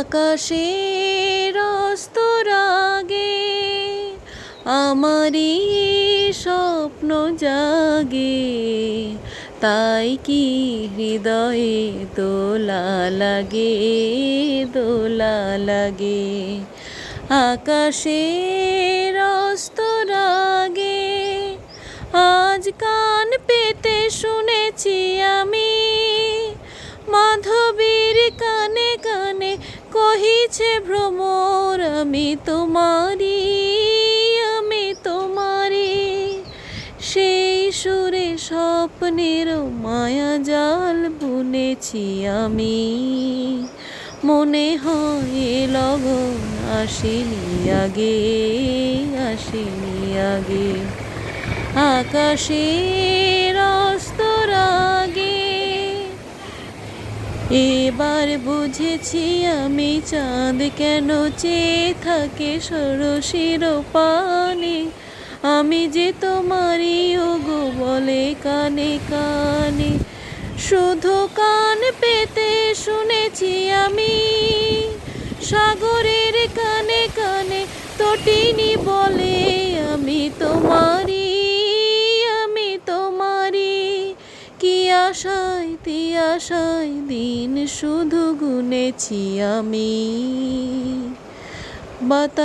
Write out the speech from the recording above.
আকাশের অস্তর আগে আমারই স্বপ্ন জাগে, তাই কি হৃদয়ে দোলা লাগে, দোলা লাগে। আকাশের অস্তর আগে আজ কান পেতে শুনেছি আমি, মাধবীর কানে কানে কহিছে ভ্রমর, আমি তোমারি, আমি তোমারি। সেই সুরে স্বপ্নের মায়া জাল বুনেছি আমি, মনে হয় লগন আসেনি আগে, আসেনি আগে। আকাশের অস্তর আগে এবার বুঝেছি আমি, চাঁদ কেন চেয়ে থাকে ষোড়শীর পানে, আমি যে তোমারই ওগো বলে কানে কানে। শুধু কান পেতে শুনেছি আমি, সাগরের কানে কানে তটিনী বলে, আমি তোমারি, আমি তোমারি। কি আশায় তি আশায় দিন শুধু গুনেছি আমি। বাতা